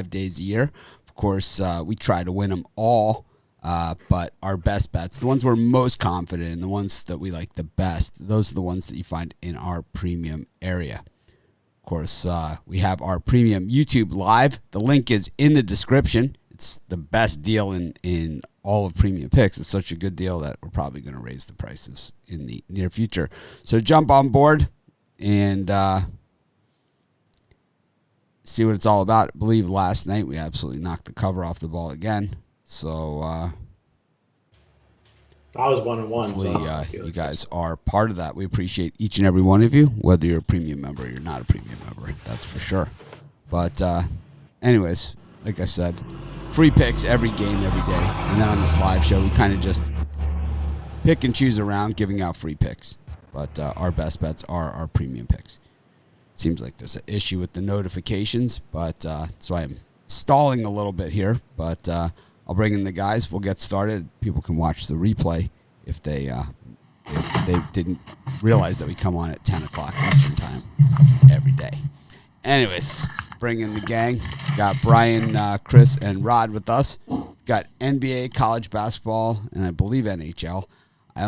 days a year. Of course, we try to win them all, but our best bets, the ones we're most confident in, the ones that we like the best, those are the ones that you find in our premium area. Of course, we have our premium YouTube live. The link is in the description. It's the best deal in all of Premium Picks. It's such a good deal that we're probably going to raise the prices in the near future. So jump on board and see what it's all about. I believe last night we absolutely knocked the cover off the ball again. So I was 1-1. Hopefully So you guys are part of that. We appreciate each and every one of you, whether you're a premium member or you're not a premium member. That's for sure. But anyways, like I said, free picks every game, every day. And then on this live show, we kind of just pick and choose around giving out free picks. But our best bets are our premium picks. Seems like there's an issue with the notifications, but that's why I'm stalling a little bit here. But I'll bring in the guys. We'll get started. People can watch the replay if they didn't realize that we come on at 10 o'clock Eastern time every day. Anyways, bring in the gang. Got Brian, Chris, and Rod with us. Got NBA, college basketball, and I believe NHL.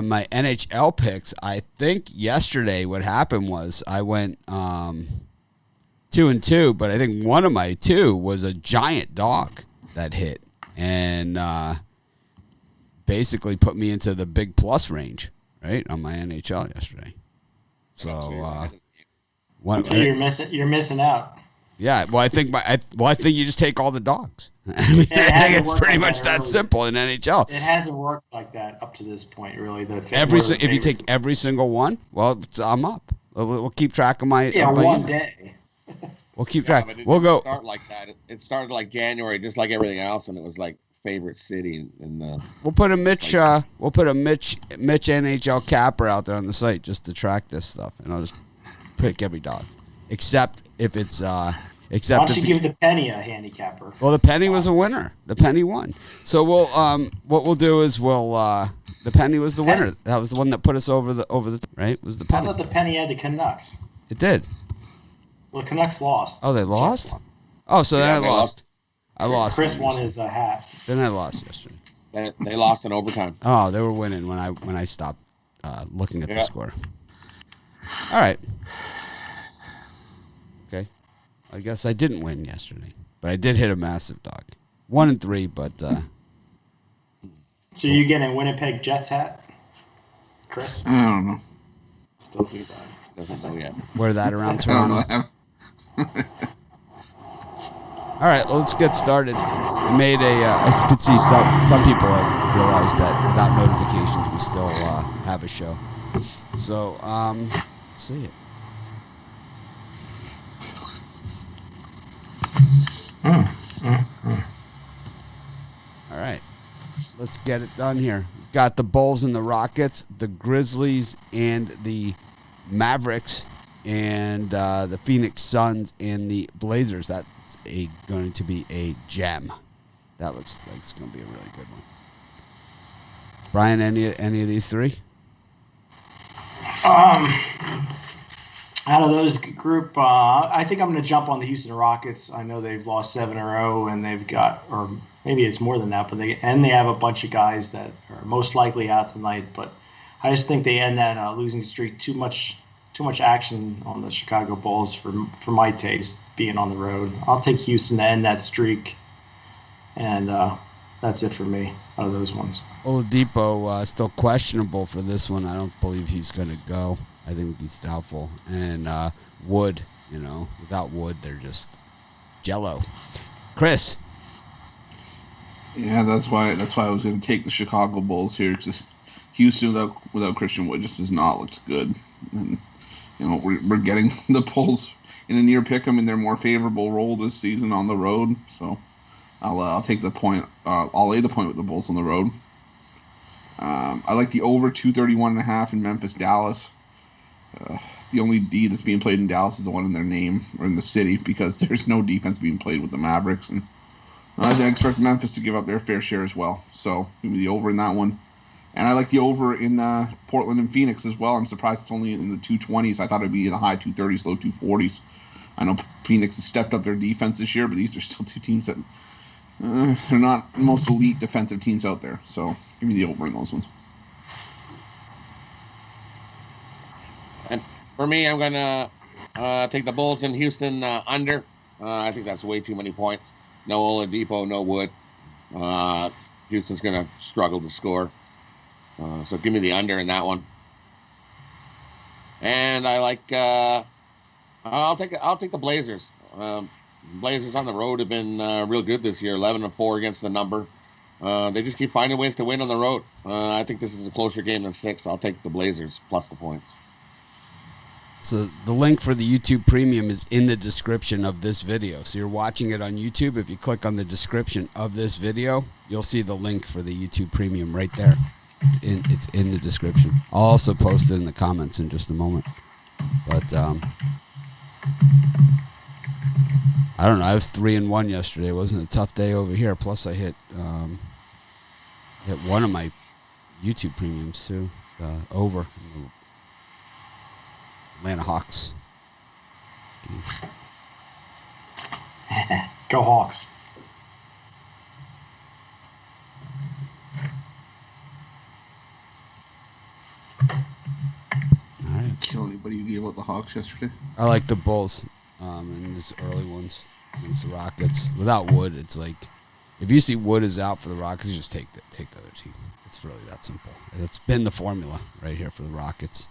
My NHL picks, I think yesterday what happened was I went 2-2, but I think one of my two was a giant dog that hit and basically put me into the big plus range, right, on my NHL yesterday. So you're missing out. Yeah, well, I think you just take all the dogs. I mean, I think it's pretty much that simple in NHL. It hasn't worked like that up to this point, really. If you take every single one, well, I'm up. We'll keep track of my one day. We'll keep track. But We'll go. Start like that. It started like January, just like everything else, and it was like favorite city and the. We'll put a Mitch. We'll put a Mitch NHL capper out there on the site just to track this stuff, and I'll just pick every dog, except if it's. Why don't you give the penny a handicapper? Well, the penny was a winner. The penny won. So we'll what we'll do is the penny was the winner. That was the one that put us over the right. Was the penny? I thought the penny had the Canucks. It did. Well, the Canucks lost. Oh, they lost. Oh, so then I lost. I lost. Chris won his hat. Then I lost yesterday. They lost in overtime. Oh, they were winning when I stopped looking at the score. All right. Okay. I guess I didn't win yesterday, but I did hit a massive dog. 1-3, but. So you getting a Winnipeg Jets hat, Chris? I don't know. Still decide. Doesn't know yet. Wear that around Toronto. All right, let's get started. I made I could see some people have realized that without notifications, we still have a show. So, let's see it. All right, let's get it done here. We've got the Bulls and the Rockets, the Grizzlies and the Mavericks, and the Phoenix Suns and the Blazers. That's going to be a gem. That looks like it's going to be a really good one. Brian, any of these three? Out of those group, I think I'm going to jump on the Houston Rockets. I know they've lost 7 in a row, and they've got, or maybe it's more than that, but they have a bunch of guys that are most likely out tonight. But I just think they end that losing streak. Too much action on the Chicago Bulls for my taste, being on the road. I'll take Houston to end that streak, and that's it for me out of those ones. Oladipo still questionable for this one. I don't believe he's going to go. I think he's doubtful. And Wood, without Wood, they're just jello. Chris. Yeah, that's why I was going to take the Chicago Bulls here. Just Houston without Christian Wood just does not look good. And we're getting the Bulls in a near pick 'em in their more favorable role this season on the road. So I'll take the point. I'll lay the point with the Bulls on the road. I like the over 231.5 in Memphis, Dallas. The only D that's being played in Dallas is the one in their name or in the city because there's no defense being played with the Mavericks, and I expect Memphis to give up their fair share as well. So give me the over in that one, and I like the over in Portland and Phoenix as well. I'm surprised it's only in the 220s. I thought it'd be in the high 230s, low 240s. I know Phoenix has stepped up their defense this year, but these are still two teams that they're not the most elite defensive teams out there. So give me the over in those ones. And for me, I'm going to take the Bulls in Houston under. I think that's way too many points. No Oladipo, no Wood. Houston's going to struggle to score. So give me the under in that one. And I like I'll take the Blazers. Blazers on the road have been real good this year, 11-4 against the number. They just keep finding ways to win on the road. I think this is a closer game than 6. I'll take the Blazers plus the points. So the link for the YouTube Premium is in the description of this video. So you're watching it on YouTube. If you click on the description of this video, you'll see the link for the YouTube Premium right there. It's in the description. I'll also post it in the comments in just a moment. But I don't know. I was 3-1 yesterday. It wasn't a tough day over here. Plus, I hit one of my YouTube premiums too. Over Atlanta Hawks. Go Hawks. All right. Kill anybody you gave out the Hawks yesterday? I like the Bulls in these early ones against the Rockets. Without Wood, it's like if you see Wood is out for the Rockets, you just take the other team. It's really that simple. It's been the formula right here for the Rockets.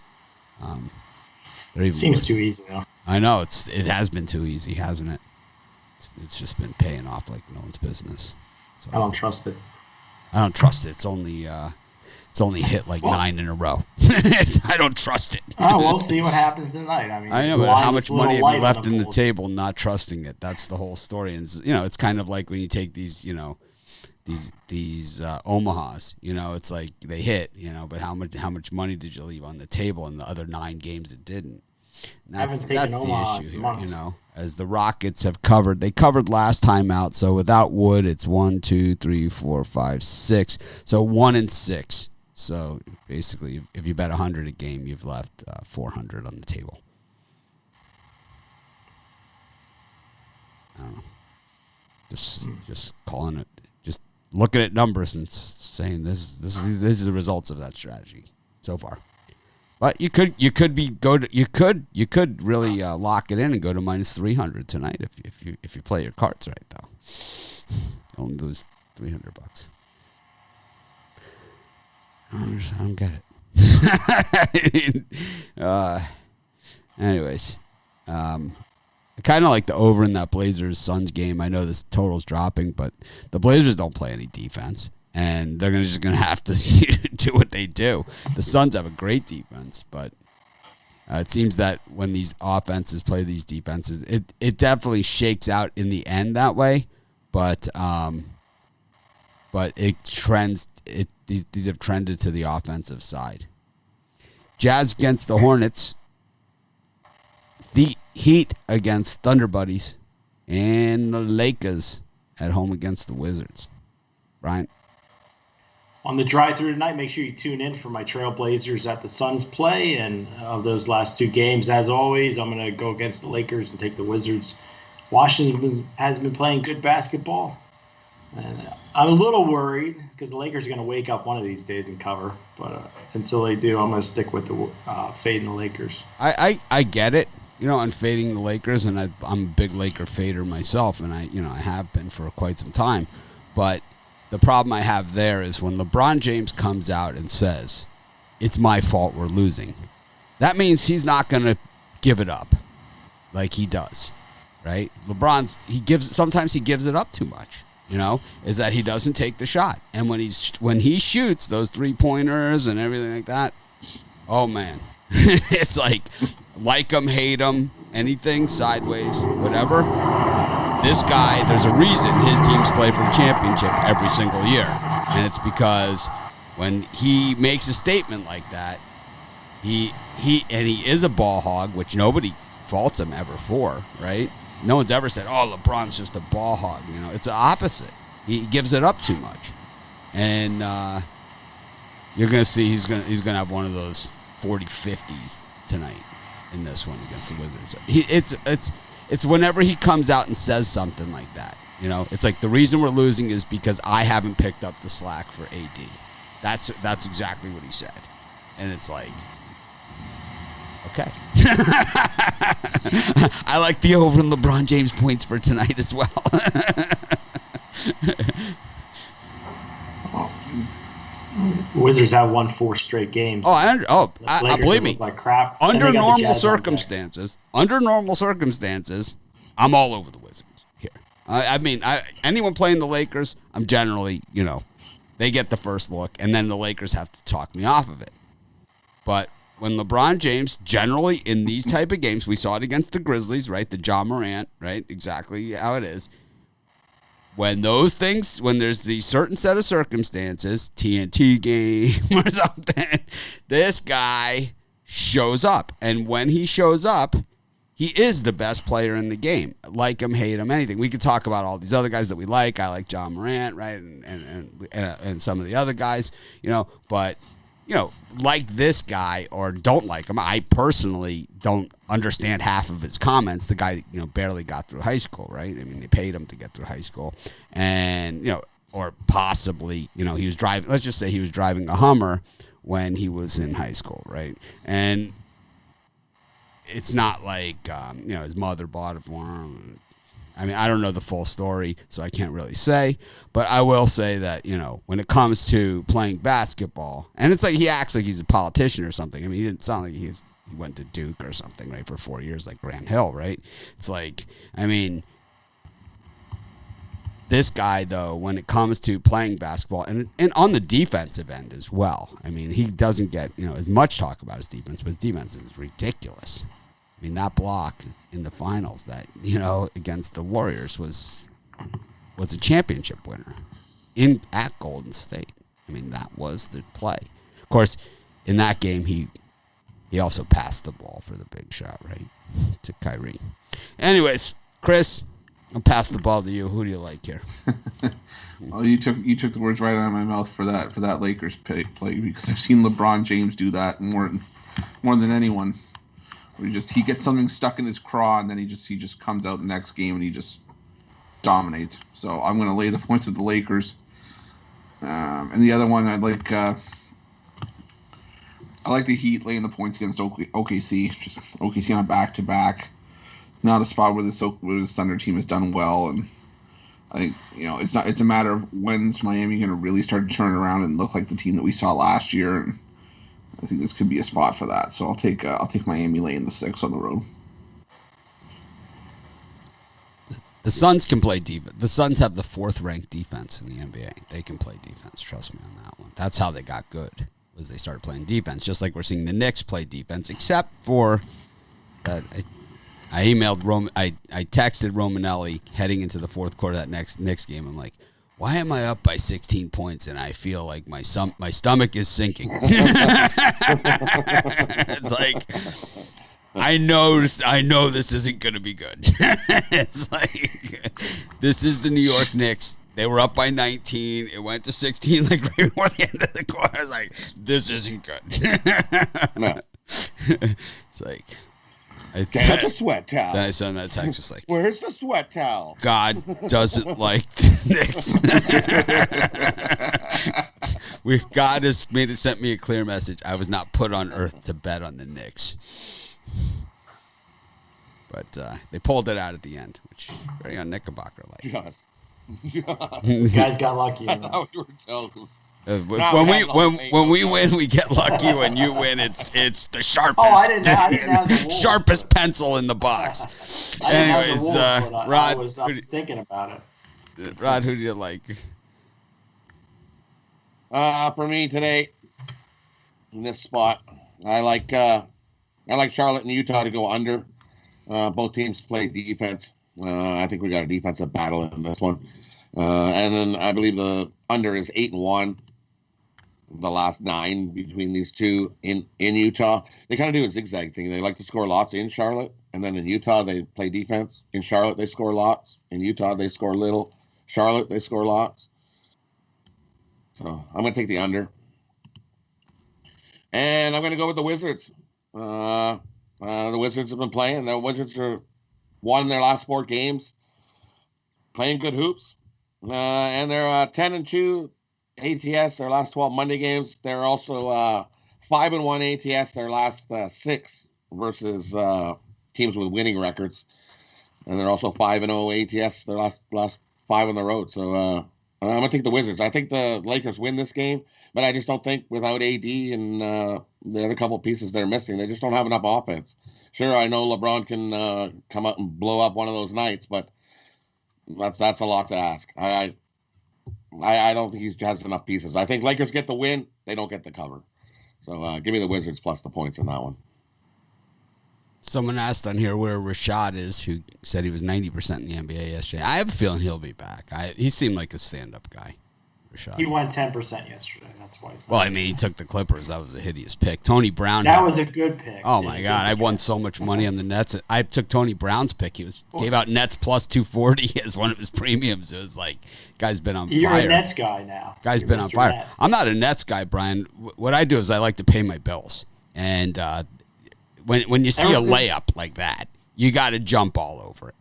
Seems too easy though. I know it has been too easy, hasn't it? It's just been paying off like no one's business. So, I don't trust it. I don't trust it. It's only hit like 9 in a row. I don't trust it. Oh, we'll see what happens tonight. I mean, I know, but how much money have you left in the table not trusting it? That's the whole story. And it's kind of like when you take these, these Omahas. It's like they hit, but how much money did you leave on the table in the other 9 games it didn't? And that's the issue here, as the Rockets have covered. They covered last time out, so without Wood, it's 1, 2, 3, 4, 5, 6. So 1-6. So basically, if you bet 100 a game, you've left 400 on the table. I don't know. Just calling it. Just looking at numbers and saying this is the results of that strategy so far. But you could really lock it in and go to minus 300 tonight if you play your cards right though. Only lose $300. I don't get it. Anyways, I kind of like the over in that Blazers-Suns game. I know this total's dropping, but the Blazers don't play any defense, and they're just gonna have to do what they do. The Suns have a great defense, but it seems that when these offenses play these defenses, it definitely shakes out in the end that way. But it trends. These have trended to the offensive side. Jazz against the Hornets. The Heat against Thunder Buddies. And the Lakers at home against the Wizards. Brian? On the drive-through tonight, make sure you tune in for my Trailblazers at the Suns play. And of those last 2 games, as always, I'm going to go against the Lakers and take the Wizards. Washington has been playing good basketball. And I'm a little worried because the Lakers are going to wake up one of these days and cover. But until they do, I'm going to stick with the fading the Lakers. I get it. I'm fading the Lakers, and I'm a big Laker fader myself, and I have been for quite some time. But the problem I have there is when LeBron James comes out and says, it's my fault we're losing, that means he's not going to give it up like he does, right? Sometimes he gives it up too much. Is that he doesn't take the shot. And when he shoots those 3-pointers and everything like that, oh, man. It's like him, hate him, anything, sideways, whatever. This guy, there's a reason his teams play for the championship every single year. And it's because when he makes a statement like that, he is a ball hog, which nobody faults him ever for, right? No one's ever said, oh, LeBron's just a ball hog. It's the opposite. He gives it up too much. And you're going to see he's going to have one of those 40-50s tonight in this one against the Wizards. it's whenever he comes out and says something like that. You know, it's like the reason we're losing is because I haven't picked up the slack for AD. That's exactly what he said. And it's like, okay. I like the over in LeBron James points for tonight as well. Wizards have won 4 straight games. I believe me. Like crap. Under normal circumstances, I'm all over the Wizards here. I mean, anyone playing the Lakers, I'm generally, you know, they get the first look, and then the Lakers have to talk me off of it. But when LeBron James, generally in these type of games, we saw it against the Grizzlies, right? The Ja Morant, right? Exactly how it is. When there's the certain set of circumstances, TNT game or something, this guy shows up. And when he shows up, he is the best player in the game. Like him, hate him, anything. We could talk about all these other guys that we like. I like Ja Morant, right? And some of the other guys, you know, but you know, like this guy or don't like him. I personally don't understand half of his comments. The guy, you know, barely got through high school, right? I mean, they paid him to get through high school. And, you know, or possibly, you know, he was driving, let's just say he was driving a Hummer when he was in high school, right? And it's not like, you know, his mother bought it for him. I mean, I don't know the full story, so I can't really say. But I will say that, you know, when it comes to playing basketball, and it's like he acts like he's a politician or something. I mean, he didn't sound like he went to Duke or something, right, for 4 years like Grant Hill, right? It's like, I mean, this guy, though, when it comes to playing basketball, and on the defensive end as well, I mean, he doesn't get, you know, as much talk about his defense, but his defense is ridiculous. I mean, that block in the finals that, you know, against the Warriors was a championship winner at Golden State. I mean, that was the play. Of course, in that game, he also passed the ball for the big shot, right, to Kyrie. Anyways, Chris, I'll pass the ball to you. Who do you like here? Well, you took the words right out of my mouth for that Lakers play because I've seen LeBron James do that more than anyone. He gets something stuck in his craw, and then he just comes out the next game and he just dominates. So I'm going to lay the points with the Lakers. And the other one, I like the Heat laying the points against OKC. Just OKC on back-to-back. Not a spot where the Thunder team has done well, and I think, you know, it's a matter of when's Miami going to really start to turn around and look like the team that we saw last year. And I think this could be a spot for that. So I'll take Miami laying the 6 on the road. The Suns can play defense. The Suns have the 4th-ranked defense in the NBA. They can play defense. Trust me on that one. That's how they got good, was they started playing defense. Just like we're seeing the Knicks play defense, except for that. I texted Romanelli heading into the 4th quarter of that next Knicks game. I'm like, why am I up by 16 points and I feel like my stomach is sinking? It's like, I know this isn't going to be good. It's like, this is the New York Knicks. They were up by 19. It went to 16 like right before the end of the quarter. I was like, this isn't good. No. It's like, Get the sweat towel. Then I sent that text just like, where's the sweat towel? God doesn't like the Knicks. God has sent me a clear message. I was not put on earth to bet on the Knicks. But they pulled it out at the end, which very on Knickerbocker like. Yes. You guys got lucky. I thought you were telling. When we win, we get lucky. When you win, it's the sharpest. Oh, I didn't have the Wolves. Sharpest pencil in the box. Anyways, Rod, I was thinking about it. Rod, who do you like? For me today, in this spot, I like Charlotte and Utah to go under. Both teams play defense. I think we got a defensive battle in this one. And then I believe the under is 8-1. The last 9 between these two in Utah. They kind of do a zigzag thing. They like to score lots in Charlotte, and then in Utah they play defense. In Charlotte they score lots. In Utah they score little. Charlotte they score lots. So I'm going to take the under. And I'm going to go with the Wizards. The Wizards have been playing. The Wizards are won their last 4 games, playing good hoops, and they're 10-2 ATS their last 12 Monday games. They're also 5-1 ATS their last 6 versus teams with winning records, and they're also 5-0 ATS their last 5 on the road. So I'm gonna take the Wizards. I think the Lakers win this game, but I just don't think without AD and the other couple pieces they're missing, they just don't have enough offense. Sure, I know LeBron can come out and blow up one of those nights, but that's a lot to ask. I don't think he has enough pieces. I think Lakers get the win. They don't get the cover. So give me the Wizards plus the points in that one. Someone asked on here where Rashad is, who said he was 90% in the NBA yesterday. I have a feeling he'll be back. He seemed like a stand-up guy, Rashad. He won 10% yesterday. That's why. Well, I mean, he took the Clippers. That was a hideous pick. Tony Brown. That was a good pick. Oh, my God. I won so much money on the Nets. I took Tony Brown's pick. He gave out Nets plus 240 as one of his premiums. It was like, guy's been on fire. You're a Nets guy now. Guy's been on fire. I'm not a Nets guy, Brian. What I do is I like to pay my bills. And when you see a layup like that, you got to jump all over it.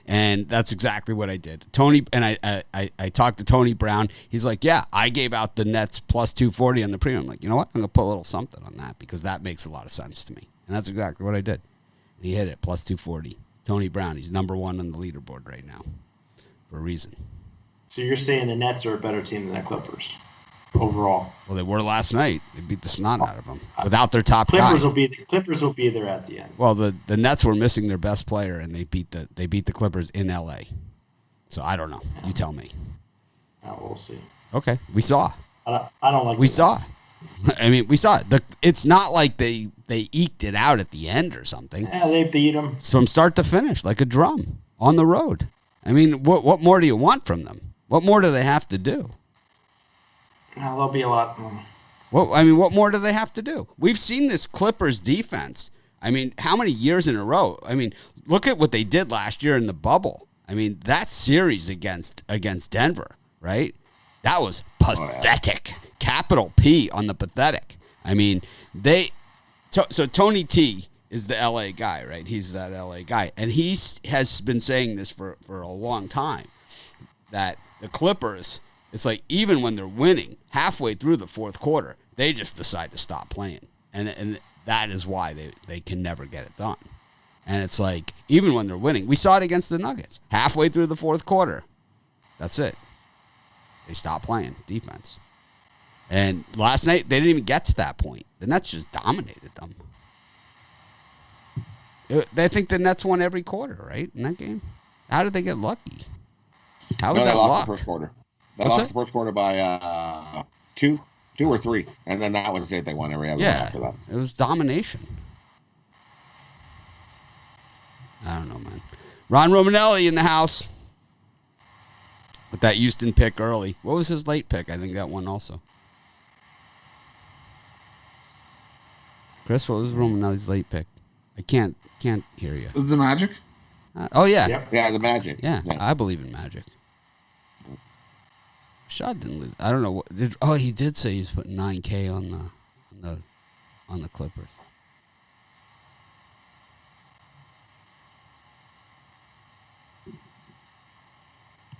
And that's exactly what I did. Tony and I talked to Tony Brown. He's like, yeah, I gave out the Nets plus 240 on the premium. I'm like, you know what? I'm going to put a little something on that because that makes a lot of sense to me. And that's exactly what I did. And he hit it, plus 240. Tony Brown, he's number 1 on the leaderboard right now for a reason. So you're saying the Nets are a better team than the Clippers overall? Well, they were last night. They beat the snot out of them without their top Clippers guy. Clippers will be there at the end. Well, the Nets were missing their best player, and they beat the Clippers in L.A. So I don't know. You tell me. We'll see. Okay, we saw. I don't like. We saw. I mean, we saw it. It's not like they eked it out at the end or something. Yeah, they beat them from start to finish, like a drum on the road. I mean, what more do you want from them? What more do they have to do? There'll be a lot. What more do they have to do? We've seen this Clippers defense. I mean, how many years in a row? I mean, look at what they did last year in the bubble. I mean, that series against Denver, right? That was pathetic. Capital P on the pathetic. I mean, so Tony T is the LA guy, right? He's that LA guy. And he has been saying this for a long time, that the Clippers, it's like even when they're winning, halfway through the fourth quarter, they just decide to stop playing. And that is why they can never get it done. And it's like, even when they're winning, we saw it against the Nuggets. Halfway through the fourth quarter, that's it. They stopped playing defense. And last night, they didn't even get to that point. The Nets just dominated them. I think the Nets won every quarter, right, in that game? How did they get lucky? How was that luck? They lost the first quarter. They lost the first quarter by 2 or 3, and then that was it. They won every other one after that. It was domination. I don't know, man. Ron Romanelli in the house with that Houston pick early. What was his late pick? I think that one also. Chris, what was Romanelli's late pick? I can't hear you. Was it the Magic? Oh, yeah. Yep. Yeah, the Magic. Yeah, I believe in Magic. Shot didn't lose. I don't know what. He did say he's putting $9K on the Clippers.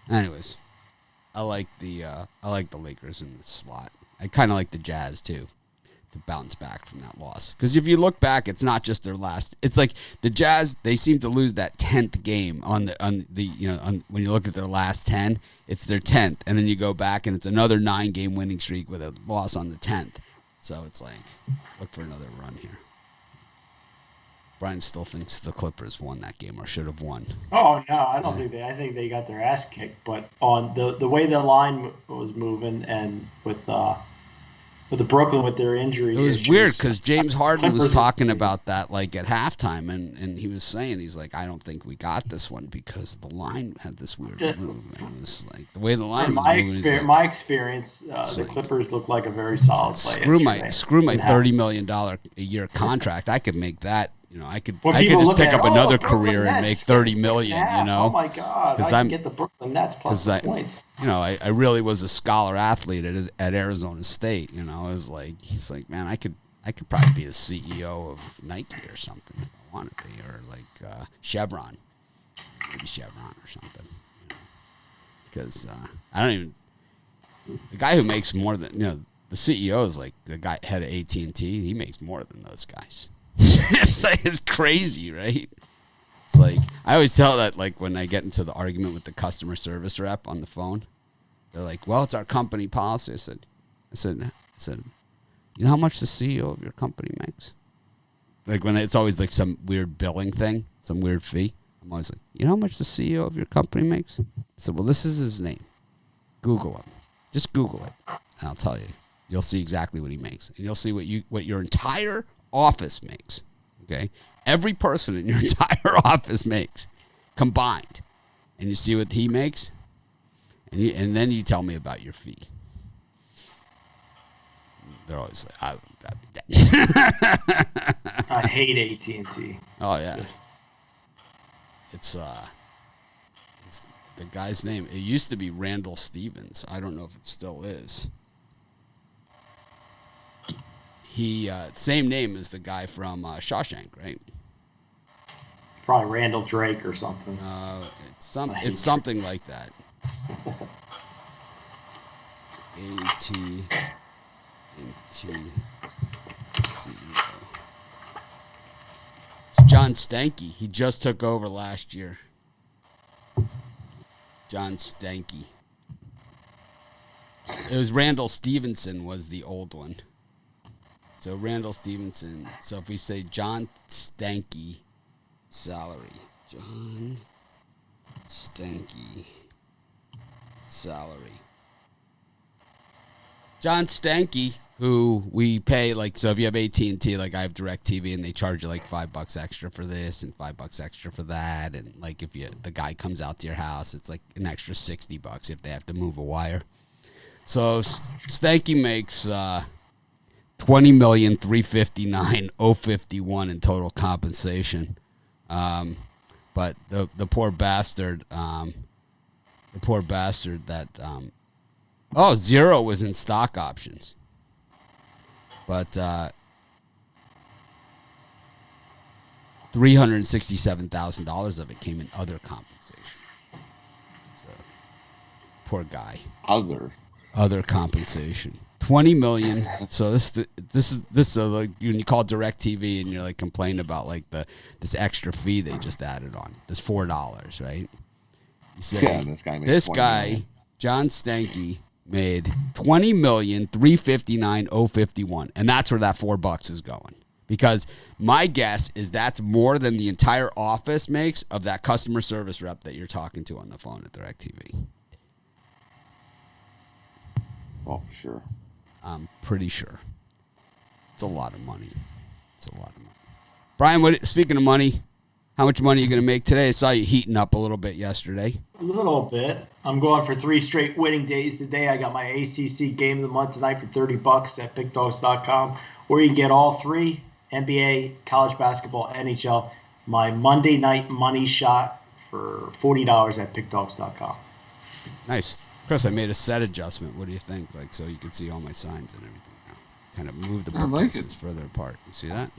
Anyways, I like the Lakers in this slot. I kind of like the Jazz too, to bounce back from that loss. Because if you look back, it's not just their last. It's like the Jazz. They seem to lose that 10th game on when you look at their last 10, it's their 10th, and then you go back and it's another 9-game winning streak with a loss on the 10th. So it's like, look for another run here. Brian still thinks the Clippers won that game or should have won. Oh no, I don't think they. I think they got their ass kicked. But on the way the line was moving, and with the Brooklyn with their injury, it was issues, weird because James Harden was Clippers talking about that like at halftime, and he was saying, he's like, I don't think we got this one because the line had this weird move. And it was like the way the line was moving. My experience, the Clippers look like a very solid play. Screw my $30 million a year contract. I could make that. I could just pick up another career and make $30 million. Oh my God! I can get the Brooklyn Nets plus points. I really was a scholar athlete at Arizona State. It was like he's like, man, I could probably be the CEO of Nike or something if I wanted to be, or like Chevron. maybe Chevron or something. Because I don't even. The guy who makes more than the CEO is like the guy head of AT&T. He makes more than those guys. It's crazy, right? It's like I always tell that like when I get into the argument with the customer service rep on the phone, they're like, "Well, it's our company policy." I said, you know how much the CEO of your company makes? Like when it's always like some weird billing thing, some weird fee. I'm always like, you know how much the CEO of your company makes? I said, well, this is his name. Google him. Just Google it, and I'll tell you. You'll see exactly what he makes, and you'll see what your entire office makes. Okay, every person in your entire office makes combined, and you see what he makes, and then you tell me about your fee. They're always like, I hate AT&T. Oh yeah, it's the guy's name. It used to be Randall Stevens. I don't know if it still is. He same name as the guy from Shawshank, right? Probably Randall Drake or something. It's something like that. AT&T CEO. It's John Stanky. He just took over last year. John Stanky. It was Randall Stevenson was the old one. So Randall Stevenson. So if we say John Stanky salary. John Stanky salary. John Stanky, who we pay like, so if you have AT&T, like I have DirecTV, and they charge you like $5 extra for this and $5 extra for that, and like if the guy comes out to your house, it's like an extra $60 if they have to move a wire. So Stanky makes $20,359,051 in total compensation, but the poor bastard that. Zero was in stock options. But $367,000 of it came in other compensation. So, poor guy. Other compensation. $20 million. So this is like when you call DirecTV and you're like complaining about like this extra fee they just added on. This $4, right? You say this guy John Stanky made $20,359,051, and that's where that $4 is going. Because my guess is that's more than the entire office makes of that customer service rep that you're talking to on the phone at DirecTV. Oh, for sure. I'm pretty sure. It's a lot of money. Brian, speaking of money, how much money are you going to make today? I saw you heating up a little bit yesterday. A little bit. I'm going for 3 straight winning days today. I got my ACC game of the month tonight for $30 at pickdogs.com, where you can get all 3, NBA, college basketball, NHL. My Monday night money shot for $40 at pickdogs.com. Nice. Chris, I made a set adjustment. What do you think? Like, so you can see all my signs and everything now. Kind of move the bookcases further apart. You see that?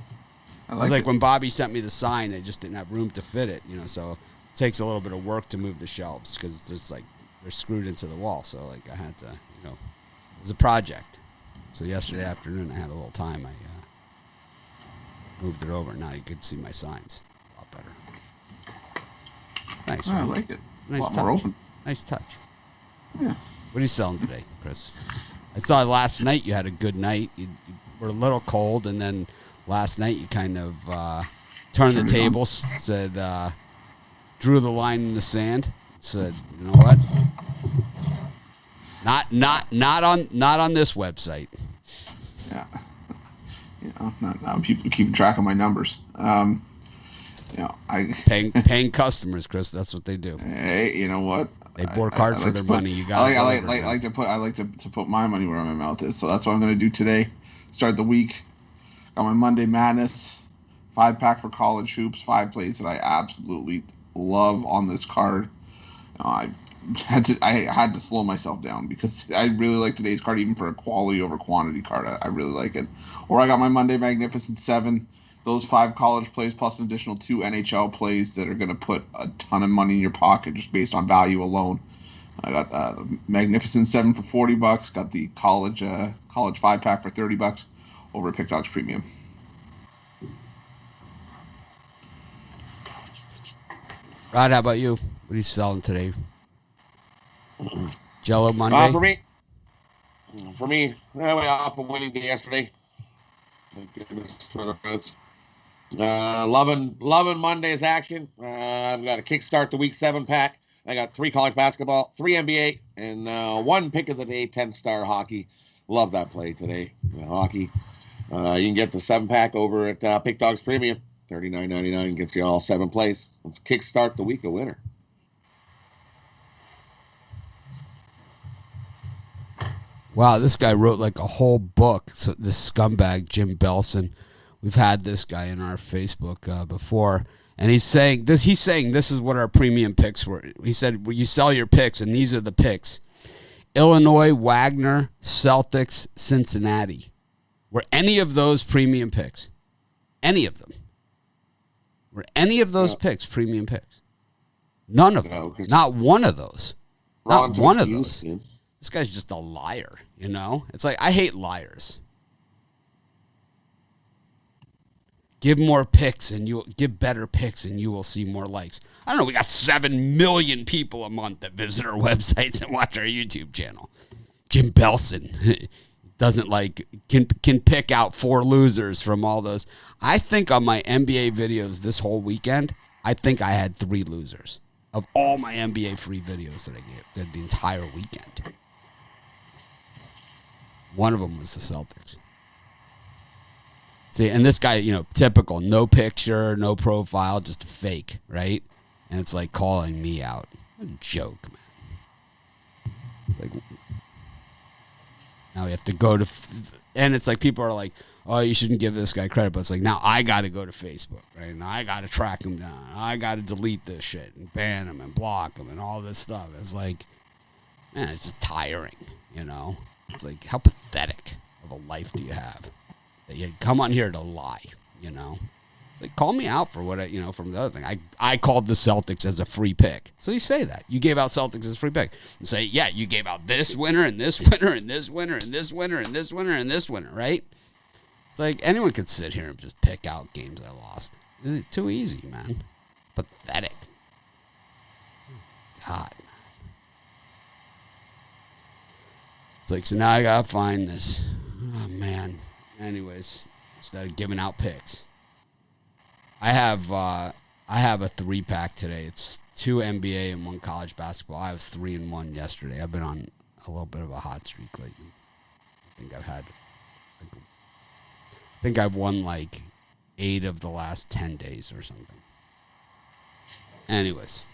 It was like when Bobby sent me the sign, they just didn't have room to fit it, so it takes a little bit of work to move the shelves because they're screwed into the wall. So like I had to, it was a project. So yesterday afternoon I had a little time. I moved it over. Now you could see my signs a lot better. It's nice. I like it. It's a nice touch. More open. Nice touch. Yeah. What are you selling today, Chris? I saw last night you had a good night. You were a little cold, and then last night you kind of turned the tables, said, drew the line in the sand, said, you know what? Not on this website. Yeah. Now people keep track of my numbers. Paying customers, Chris. That's what they do. Hey, you know what? They work hard for their money. You got. I like to put my money where my mouth is. So that's what I'm going to do today. Start the week. Got my Monday Madness 5-pack for college hoops. 5 plays that I absolutely love on this card. I had to slow myself down because I really like today's card, even for a quality over quantity card. I really like it. Or I got my Monday Magnificent 7. those 5 college plays plus an additional 2 NHL plays that are going to put a ton of money in your pocket just based on value alone. I got the Magnificent 7 for $40. Got the college 5-pack for $30 over at Pick Dogs Premium. Rod, how about you? What are you selling today? Jello Monday? For me, I went off a winning day yesterday. Loving Monday's action. I've got a kickstart the week 7-pack. I got 3 college basketball, 3 NBA, and 1 pick of the day, 10-star hockey. Love that play today. Hockey. You can get the 7-pack over at Pick Dogs Premium. $39.99 gets you all 7 plays. Let's kickstart the week a winner. Wow, this guy wrote like a whole book. So this scumbag, Jim Belson. We've had this guy in our Facebook before. And he's saying this is what our premium picks were. He said, well, you sell your picks, and these are the picks. Illinois, Wagner, Celtics, Cincinnati. Were any of those premium picks? Any of them? Were any of those picks premium picks? None of them. Not one of those. Not one of those. This guy's just a liar, you know? It's like, I hate liars. Give more picks and you give better picks and you will see more likes. I don't know. We got 7 million people a month that visit our websites and watch our YouTube channel. Jim Belson doesn't can pick out 4 losers from all those. I think on my NBA videos this whole weekend, I think I had 3 losers of all my NBA free videos that I gave the entire weekend. One of them was the Celtics. See, and this guy, typical, no picture, no profile, just a fake, right? And it's like calling me out. What a joke, man. It's like, now we have to go to, and it's like people are like, oh, you shouldn't give this guy credit, but it's like, now I got to go to Facebook, right? Now I got to track him down. I got to delete this shit and ban him and block him and all this stuff. It's like, man, it's just tiring, It's like, how pathetic of a life do you have? That you come on here to lie, It's like, call me out for what from the other thing. I called the Celtics as a free pick. So you say that. You gave out Celtics as a free pick. And say, yeah, you gave out this winner and this winner and this winner and this winner and this winner and this winner, right? It's like anyone could sit here and just pick out games I lost. It's too easy, man. Pathetic. God, man. It's like, so now I gotta find this. Oh, man. Anyways, instead of giving out picks, I have a 3-pack today. It's 2 NBA and 1 college basketball. I was 3-1 yesterday. I've been on a little bit of a hot streak lately. I think I've won 8 of the last 10 days or something. Anyways,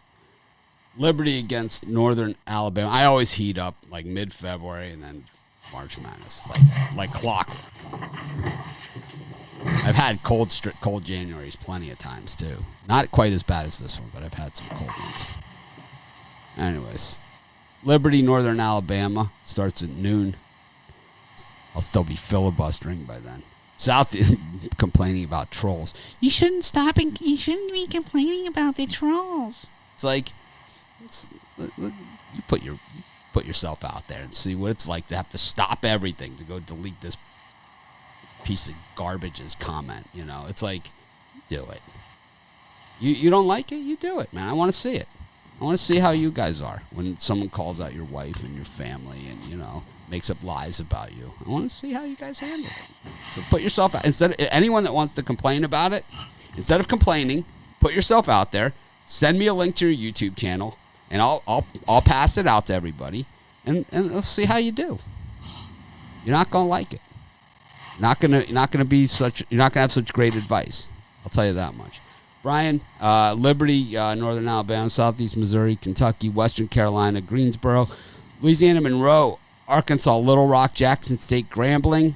Liberty against Northern Alabama. I always heat up mid-February and then March Madness, like clockwork. I've had cold Januaries plenty of times too. Not quite as bad as this one, but I've had some cold ones. Anyways, Liberty, Northern Alabama starts at noon. I'll still be filibustering by then. South complaining about trolls. You shouldn't be complaining about the trolls. It's like, you put yourself out there and see what it's like to have to stop everything to go delete this piece of garbage's comment. It's like, do it. You don't like it, you do it, man. I want to see it. I want to see how you guys are when someone calls out your wife and your family and makes up lies about you. I want to see how you guys handle it. So put yourself out. Instead of anyone that wants to complain about it, instead of complaining, put yourself out there. Send me a link to your YouTube channel, and I'll pass it out to everybody, and let's see how you do. You're not gonna like it. You're not gonna have such great advice. I'll tell you that much. Brian, Liberty, Northern Alabama, Southeast Missouri, Kentucky, Western Carolina, Greensboro, Louisiana, Monroe, Arkansas, Little Rock, Jackson State, Grambling,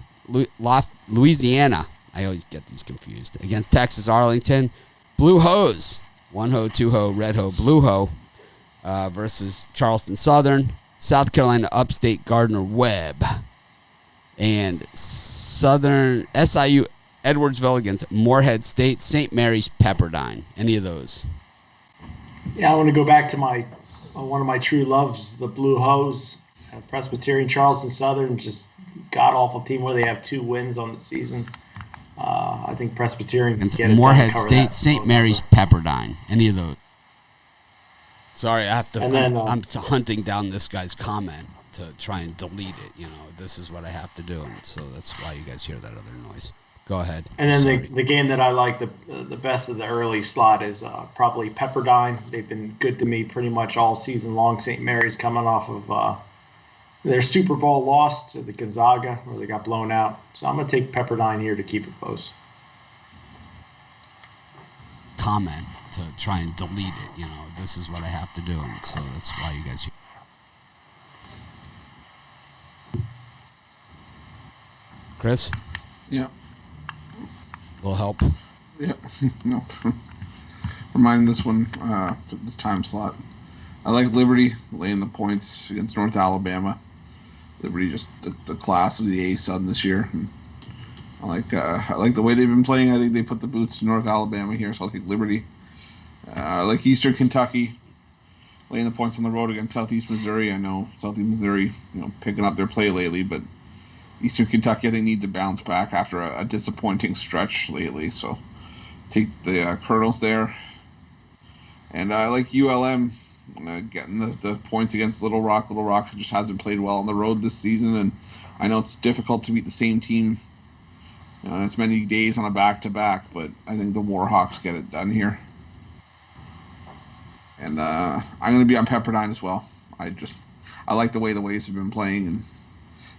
Louisiana. I always get these confused. Against Texas, Arlington, Blue Hose. 1 hoe, 2 hoe, red hoe, blue hoe versus Charleston Southern, South Carolina Upstate, Gardner Webb, and Southern SIU Edwardsville against Morehead State, St. Mary's, Pepperdine. Any of those? Yeah, I want to go back to one of my true loves, the Blue Hose, Presbyterian Charleston Southern, just god-awful team where they have 2 wins on the season. I think Presbyterian can get it Morehead done, State, St. Mary's, Pepperdine. Any of those? Sorry, I have to. I'm hunting down this guy's comment to try and delete it. You know, this is what I have to do, and so that's why you guys hear that other noise. Go ahead. And then the game that I like the best of the early slot is probably Pepperdine. They've been good to me pretty much all season long. St. Mary's coming off of their Super Bowl loss to the Gonzaga, where they got blown out. So I'm going to take Pepperdine here to keep it close. Comment to try and delete it. You know, this is what I have to do, and so that's why you guys hear. Chris? Yeah. Will help. Yeah. No. Reminding this one, this time slot. I like Liberty laying the points against North Alabama. Liberty just the class of the A-Sun this year. And I like the way they've been playing. I think they put the boots to North Alabama here, so I'll take Liberty. I like Eastern Kentucky laying the points on the road against Southeast Missouri. I know Southeast Missouri, picking up their play lately, but Eastern Kentucky, I think, needs to bounce back after a disappointing stretch lately. So take the Colonels there. And I like ULM getting the points against Little Rock. Little Rock just hasn't played well on the road this season, and I know it's difficult to beat the same team as many days on a back-to-back, but I think the Warhawks get it done here. And I'm going to be on Pepperdine as well. I like the way the Waves have been playing, and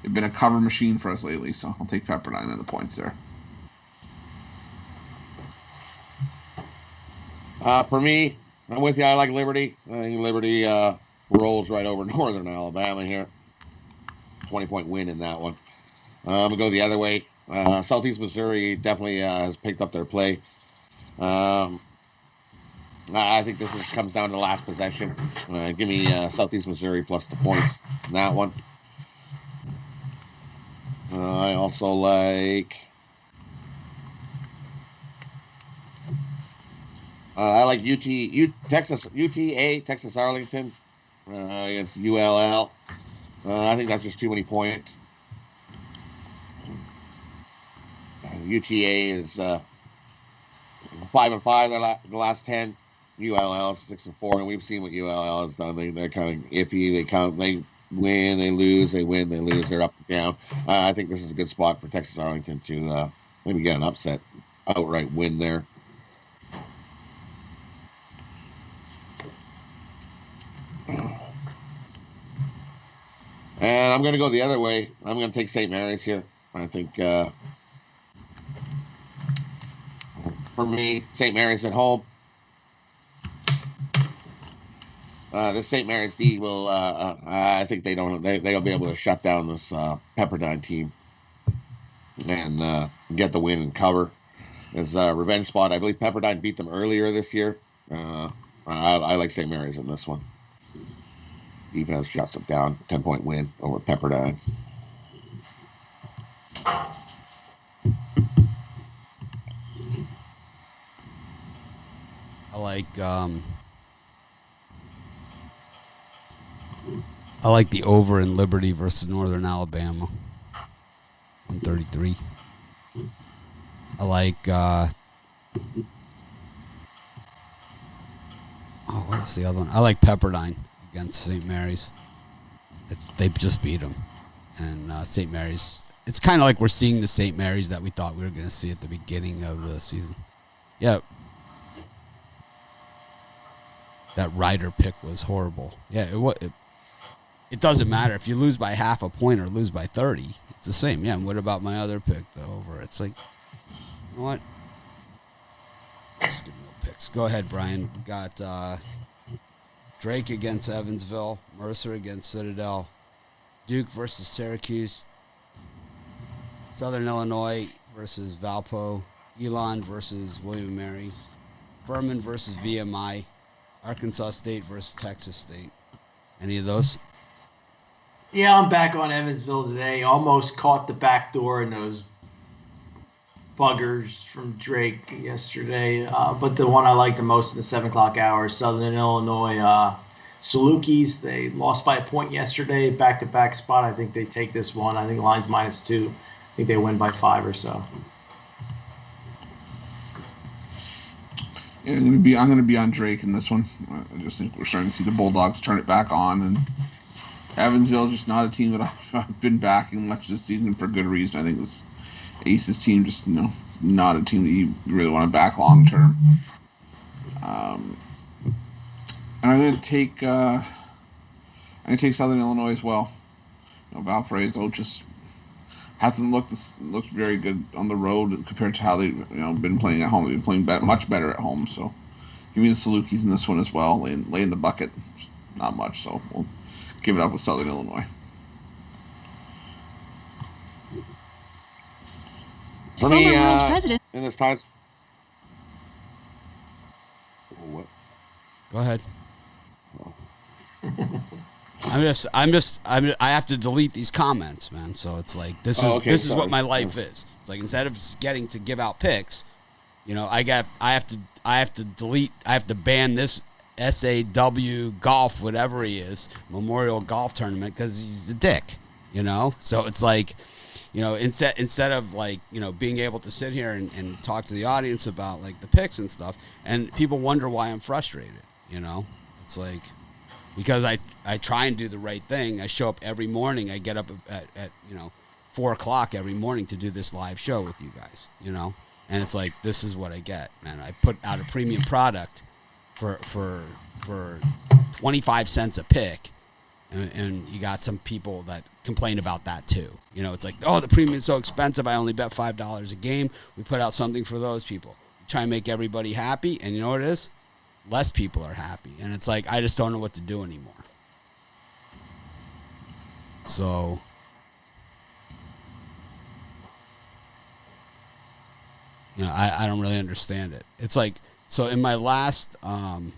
they've been a cover machine for us lately, so I'll take Pepperdine and the points there. For me, I'm with you. I like Liberty. I think Liberty rolls right over Northern Alabama here. 20-point win in that one. I'm going to go the other way. Southeast Missouri definitely has picked up their play. I think this comes down to the last possession. Give me Southeast Missouri plus the points in that one. I also like... I like UTA, Texas Arlington against ULL. I think that's just too many points. UTA is 5-5 the last 10. ULL is 6-4, and we've seen what ULL has done. They're kind of iffy. They win, they lose, they win, they lose. They're up and down. I think this is a good spot for Texas Arlington to maybe get an upset, outright win there. And I'm going to go the other way. I'm going to take St. Mary's here. I think, for me, St. Mary's at home. This St. Mary's D will, I think they'll be able to shut down this Pepperdine team and get the win and cover. It's a revenge spot. I believe Pepperdine beat them earlier this year. I like St. Mary's in this one. Defense shuts them down. 10-point win over Pepperdine. I like the over in Liberty versus Northern Alabama. 133. I like what was the other one? I like Pepperdine against St. Mary's. They just beat them. And St. Mary's, it's kind of like we're seeing the St. Mary's that we thought we were going to see at the beginning of the season. Yeah. That Ryder pick was horrible. Yeah, it doesn't matter if you lose by half a point or lose by 30. It's the same. Yeah, and what about my other pick, the over? It's like, you know what? Just give me no picks. Go ahead, Brian. We got Drake against Evansville, Mercer against Citadel, Duke versus Syracuse, Southern Illinois versus Valpo, Elon versus William & Mary, Furman versus VMI, Arkansas State versus Texas State. Any of those? Yeah, I'm back on Evansville today. Almost caught the back door in those buggers from Drake yesterday, but the one I like the most in the 7 o'clock hour is Southern Illinois Salukis. They lost by a point yesterday, back-to-back spot. I think they take this one. I think line's -2. I think they win by 5 or so. Yeah, I'm gonna be on Drake in this one. I just think we're starting to see the Bulldogs turn it back on, and Evansville just not a team that I've been backing much this season for good reason. I think this Aces team just it's not a team that you really want to back long term. And I'm gonna take Southern Illinois as well. Valparaiso just hasn't looked very good on the road compared to how they've been playing at home. They've been playing much better at home. So give me the Salukis in this one as well. Laying the bucket, not much. So we'll give it up with Southern Illinois. For me, in this time. What? Go ahead. I have to delete these comments, man. So it's like this is what my life is. It's like instead of getting to give out picks, I have to delete. I have to ban this SAW golf, whatever he is, Memorial Golf Tournament, because he's a dick. So it's like, instead of like being able to sit here and talk to the audience about like the picks and stuff, and people wonder why I'm frustrated. It's like. Because I try and do the right thing. I show up every morning. I get up at 4 o'clock every morning to do this live show with you guys, And it's like, this is what I get, man. I put out a premium product for 25 cents a pick, and you got some people that complain about that too. It's like, oh, the premium is so expensive. I only bet $5 a game. We put out something for those people. We try and make everybody happy, and you know what it is? Less people are happy, and it's like I just don't know what to do anymore. So I don't really understand it. It's like, so in my last 5,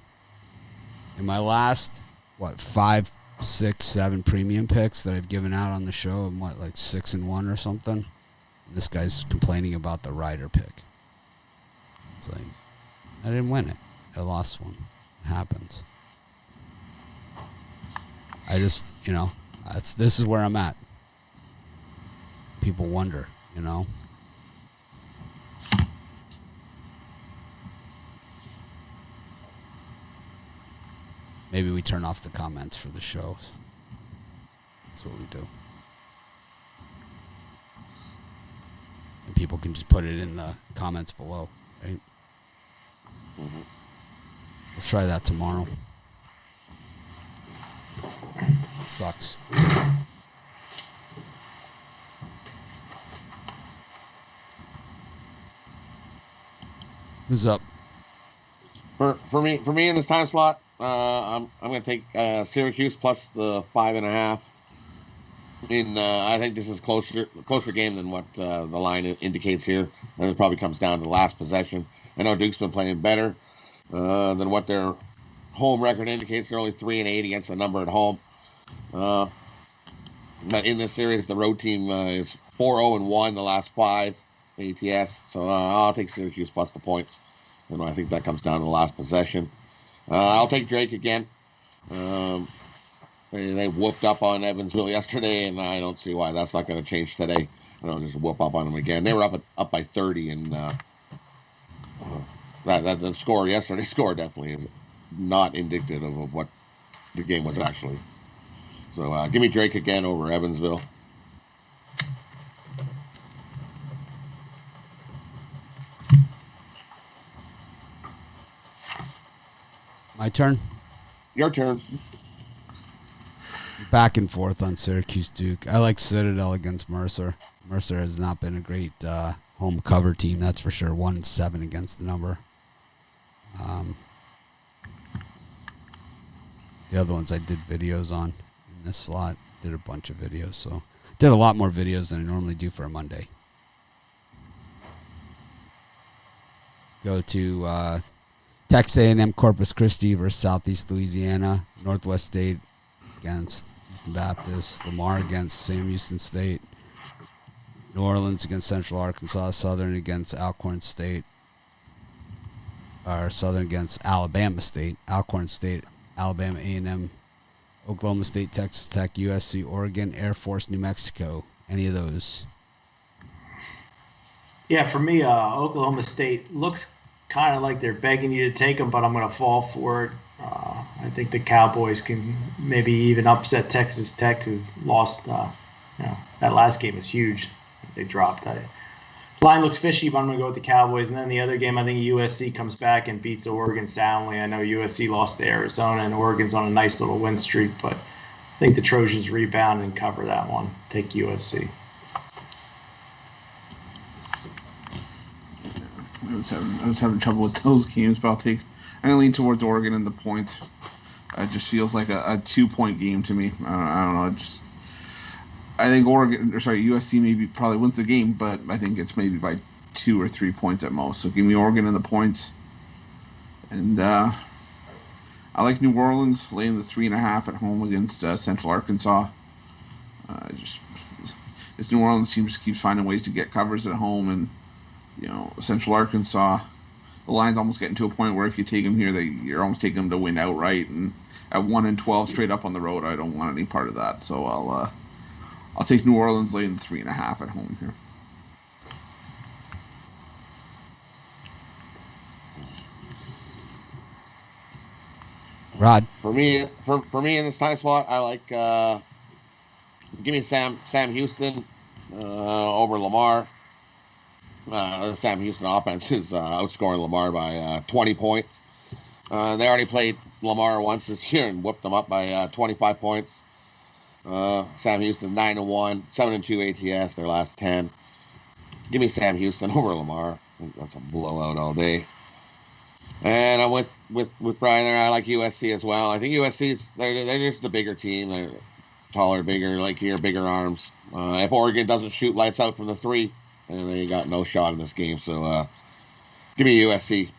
6, 7 premium picks that I've given out on the show, I'm like 6-1 or something. And this guy's complaining about the Ryder pick. It's like, I didn't win it. I lost one. It happens. I just, this is where I'm at. People wonder, Maybe we turn off the comments for the shows. That's what we do. And people can just put it in the comments below, right? Mm-hmm. Let's try that tomorrow. Sucks. Who's up? For me in this time slot, I'm going to take Syracuse plus the 5.5. I think this is closer game than what the line indicates here, and it probably comes down to the last possession. I know Duke's been playing better than what their home record indicates. They're only 3-8 against the number at home. But in this series, the road team is 4-0-1 the last 5 ATS. So I'll take Syracuse plus the points. And I think that comes down to the last possession. I'll take Drake again. They whooped up on Evansville yesterday, and I don't see why that's not going to change today. I don't just whoop up on them again. They were up by 30, and that the score yesterday's score definitely is not indicative of what the game was actually. So give me Drake again over Evansville. My turn? Your turn. Back and forth on Syracuse Duke. I like Citadel against Mercer. Mercer has not been a great home cover team, that's for sure. 1-7 against the number. The other ones I did videos on in this slot. Did a bunch of videos, so did a lot more videos than I normally do for a Monday. Go to Texas A&M Corpus Christi versus Southeast Louisiana. Northwest State against Houston Baptist. Lamar against Sam Houston State. New Orleans against Central Arkansas. Southern against Alcorn State. Or Southern against Alabama State. Alcorn State, Alabama A&M, Oklahoma State, Texas Tech, USC, Oregon, Air Force, New Mexico. Any of those? Yeah, for me, Oklahoma State looks kind of like they're begging you to take them, but I'm going to fall for it. I think the Cowboys can maybe even upset Texas Tech, who lost. That last game was huge. They dropped. Line looks fishy, but I'm going to go with the Cowboys. And then the other game, I think USC comes back and beats Oregon soundly. I know USC lost to Arizona, and Oregon's on a nice little win streak, but I think the Trojans rebound and cover that one. Take USC. I was having trouble with those games, but I'm gonna lean towards Oregon and the points. It just feels like a 2-point game to me. I don't know. I think USC probably wins the game, but I think it's maybe by 2 or 3 points at most. So give me Oregon and the points. And I like New Orleans laying the 3.5 at home against Central Arkansas. This New Orleans team just keeps finding ways to get covers at home, and Central Arkansas, the line's almost getting to a point where if you take them here, you're almost taking them to win outright. And at 1-12 straight up on the road, I don't want any part of that. So I'll take New Orleans laying 3.5 at home here. Rod. For me in this time slot, I like give me Sam Houston over Lamar. The Sam Houston offense is outscoring Lamar by 20 points. They already played Lamar once this year and whooped them up by 25 points. Sam Houston 9-1, 7-2 ATS their last 10. Give me Sam Houston over Lamar. I think that's a blowout all day. And I'm with Brian there. I like USC as well. I think USC's they're just the bigger team. They're taller, bigger, bigger arms. If Oregon doesn't shoot lights out from the 3, and they got no shot in this game. So give me USC.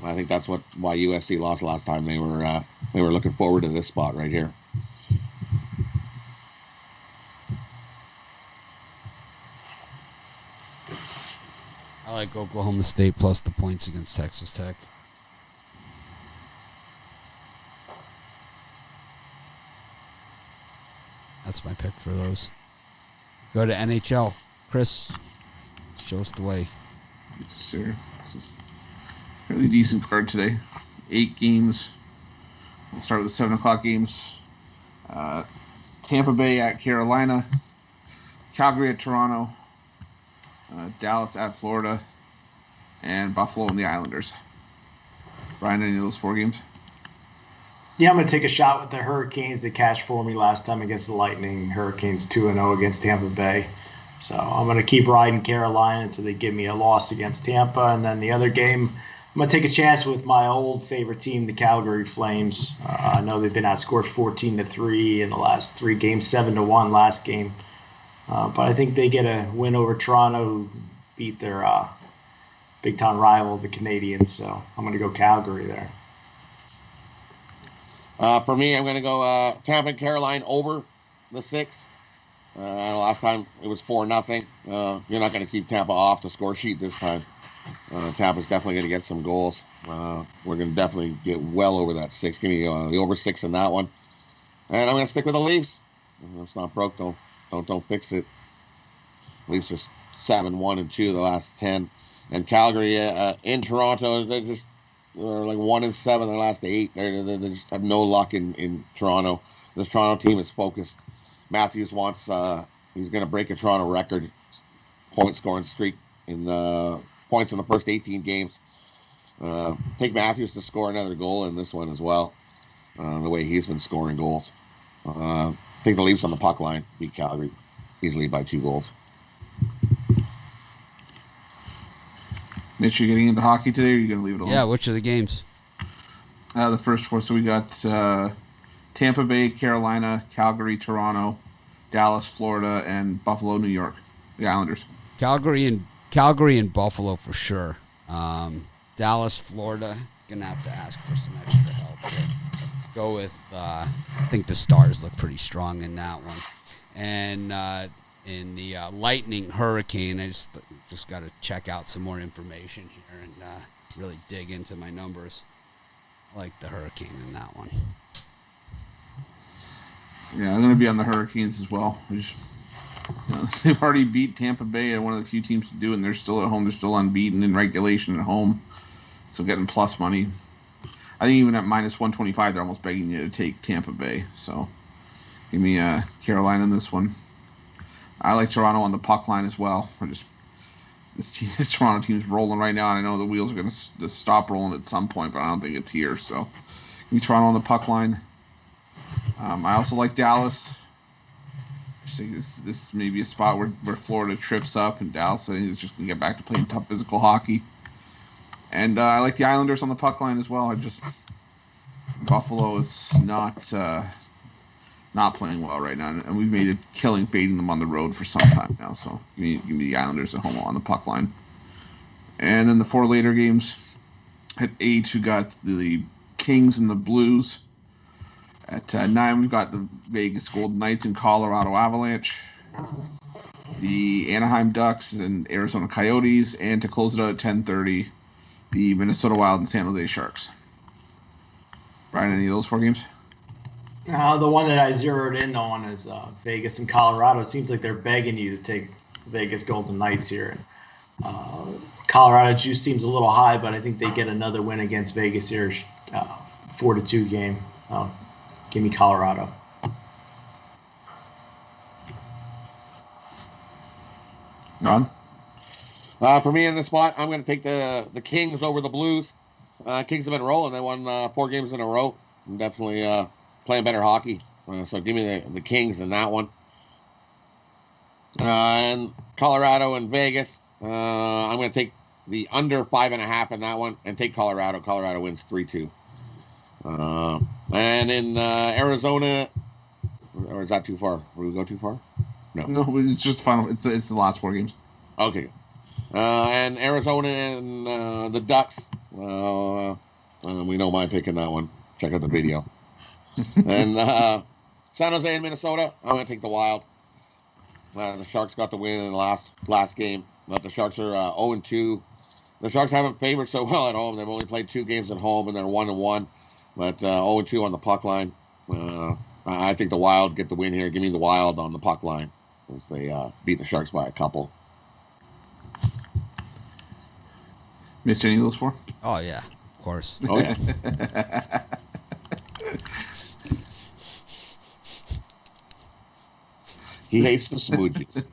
I think that's why USC lost last time. They were looking forward to this spot right here. I like Oklahoma State plus the points against Texas Tech. That's my pick for those. Go to NHL. Chris, show us the way. Yes, sir. This is a really decent card today. 8 games. We'll start with the 7 o'clock games. Tampa Bay at Carolina. Calgary at Toronto. Dallas at Florida. And Buffalo and the Islanders. Brian, any of those 4 games? Yeah, I'm going to take a shot with the Hurricanes. They cashed for me last time against the Lightning. Hurricanes 2-0 against Tampa Bay. So I'm going to keep riding Carolina until they give me a loss against Tampa. And then the other game, I'm going to take a chance with my old favorite team, the Calgary Flames. I know they've been outscored 14-3 in the last 3 games, 7-1 last game. But I think they get a win over Toronto, who beat their big-time rival, the Canadiens. So I'm going to go Calgary there. For me, I'm going to go Tampa and Carolina over the 6. Last time it was 4-0. You're not going to keep Tampa off the score sheet this time. Tampa's definitely going to get some goals. We're going to definitely get well over that 6. Give me the over 6 in that one. And I'm going to stick with the Leafs. If it's not broke, don't fix it. Leafs are 7-1-2 the last 10. And Calgary in Toronto, they're like 1-7 their last 8. They just have no luck in Toronto. This Toronto team is focused. Matthews wants he's going to break a Toronto record point scoring streak in the points in the first 18 games. Take Matthews to score another goal in this one as well. The way he's been scoring goals. Take the Leafs on the puck line, beat Calgary easily by 2 goals. Mitch, you getting into hockey today, or are you going to leave it alone? Yeah, which are the games? The first 4. So we got Tampa Bay, Carolina, Calgary, Toronto, Dallas, Florida, and Buffalo, New York. The Islanders. Calgary and Buffalo for sure. Dallas, Florida, gonna have to ask for some extra help here. Go with I think the Stars look pretty strong in that one. And in the Lightning Hurricane. I just got to check out some more information here and really dig into my numbers. I like the Hurricane in that one. Yeah, I'm going to be on the Hurricanes as well. They've already beat Tampa Bay, one of the few teams to do, and they're still at home. They're still unbeaten in regulation at home, so getting plus money. I think even at minus 125, they're almost begging you to take Tampa Bay. So give me Carolina in this one. I like Toronto on the puck line as well. This Toronto team's rolling right now, and I know the wheels are going to stop rolling at some point, but I don't think it's here. So give me Toronto on the puck line. I also like Dallas. I think this may be a spot where Florida trips up, and Dallas I think is just going to get back to playing tough physical hockey. And I like the Islanders on the puck line as well. Buffalo is not playing well right now, and we've made a killing fading them on the road for some time now. So give me the Islanders at home on the puck line. And then the 4 later games at 8, we got the Kings and the Blues. At 9, we've got the Vegas Golden Knights and Colorado Avalanche, the Anaheim Ducks and Arizona Coyotes, and to close it out at 10:30, the Minnesota Wild and San Jose Sharks. Brian, any of those 4 games? The one that I zeroed in on is Vegas and Colorado. It seems like they're begging you to take Vegas Golden Knights here. And Colorado juice seems a little high, but I think they get another win against Vegas here, 4-2 game. Give me Colorado. Ron? For me in this spot, I'm going to take the Kings over the Blues. Kings have been rolling. They won 4 games in a row. I'm definitely playing better hockey. So give me the Kings in that one. And Colorado and Vegas, I'm going to take the under 5.5 in that one and take Colorado. Colorado wins 3-2. And in Arizona, or is that too far? Will we go too far? No, it's just final. It's the last 4 games. Okay. And Arizona and the Ducks. We know my pick in that one. Check out the video. And San Jose and Minnesota, I'm going to take the Wild. The Sharks got the win in the last game, but the Sharks are 0-2. The Sharks haven't favored so well at home. They've only played 2 games at home, and they're 1-1. But 0-2 on the puck line. I think the Wild get the win here. Give me the Wild on the puck line as they beat the Sharks by a couple. Mitch, any of those 4? Oh, yeah, of course. Oh, yeah. He hates the smooches.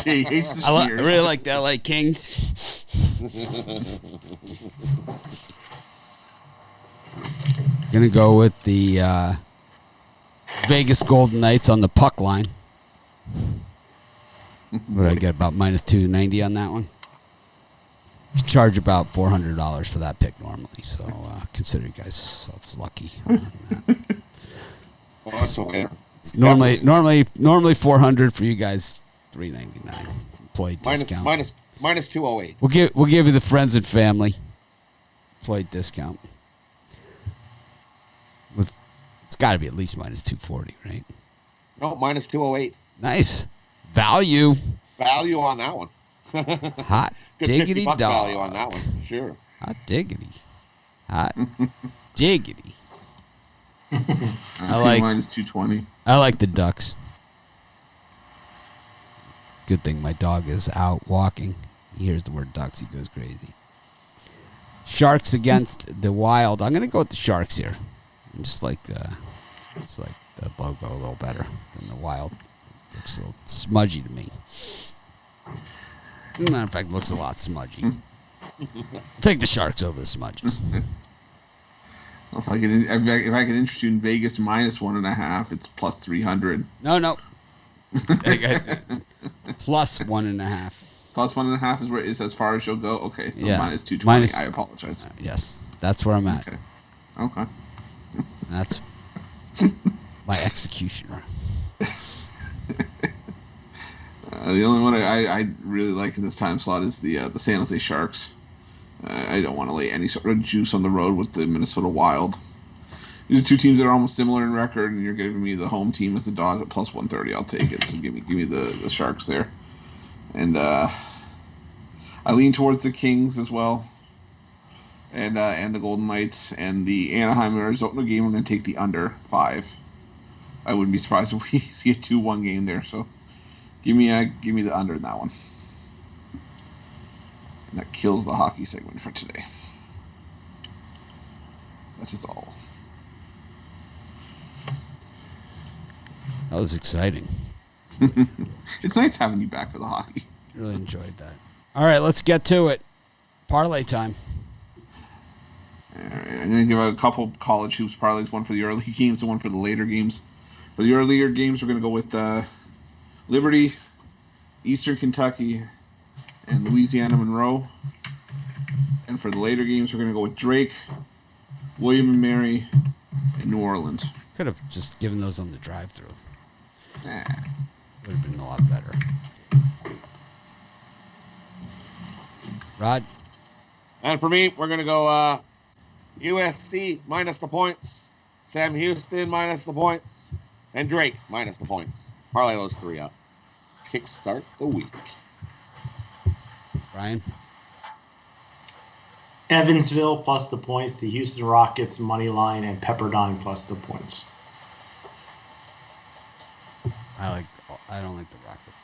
he hates the I really like the LA Kings. Gonna go with the Vegas Golden Knights on the puck line. What did I get? About minus 290 on that one. You charge about $400 for that pick normally, so consider you guys yourselves lucky on that. Well, that's okay. It's normally 400 for you guys, $399. Employee discount. Minus 208. We'll give you the friends and family employee discount. It's got to be at least minus 240, right? No, minus 208. Nice value. Value on that one. Hot Good diggity $50 dog. value on that one, sure. Hot diggity. Hot diggity. I like minus 220. I like the Ducks. Good thing my dog is out walking. He hears the word Ducks, he goes crazy. Sharks against the Wild. I'm gonna go with the Sharks here. I just like the logo a little better than the Wild. It looks a little smudgy to me. Matter of fact, it looks a lot smudgy. I'll take the Sharks over the smudges. If I can interest you in Vegas minus 1.5, it's plus 300. No. Plus 1.5. Plus 1.5 is where it's as far as you'll go. Okay, so Yeah. minus 220. I apologize. Yes, that's where I'm at. Okay. That's my executioner. The only one I really like in this time slot is the San Jose Sharks. I don't want to lay any sort of juice on the road with the Minnesota Wild. These are two teams that are almost similar in record, and you're giving me the home team as the dog at plus 130. I'll take it. So give me the Sharks there, and I lean towards the Kings as well, and the Golden Knights and the Anaheim Arizona game. I'm going to take the under 5. I wouldn't be surprised if we see a 2-1 game there. So give me the under in that one. And that kills the hockey segment for today. That is all. That was exciting. It's nice having you back for the hockey. Really enjoyed that. All right, let's get to it. Parlay time. All right, I'm going to give a couple college hoops parlays, one for the early games and one for the later games. For the earlier games, we're going to go with Liberty, Eastern Kentucky, and Louisiana Monroe. And for the later games, we're going to go with Drake, William & Mary, and New Orleans. Could have just given those on the drive-through. Nah. Would have been a lot better. Rod? And for me, we're going to go USC minus the points, Sam Houston minus the points, and Drake minus the points. Parlay those 3 up. Kickstart the week. Brian? Evansville plus the points, the Houston Rockets money line, and Pepperdine plus the points. I don't like the Rockets.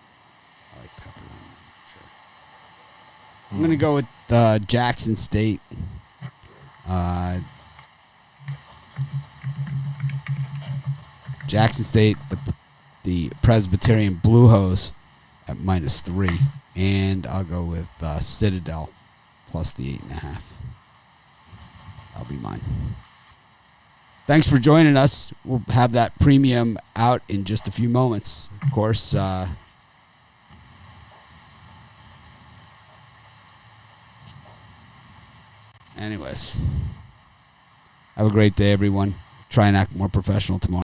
I like Pepperdine. Sure. I'm going to go with Jackson State. Jackson State, the Presbyterian Blue Hose at -3. And I'll go with Citadel plus the 8.5. That'll be mine. Thanks for joining us. We'll have that premium out in just a few moments. Of course, anyways, have a great day, everyone. Try and act more professional tomorrow.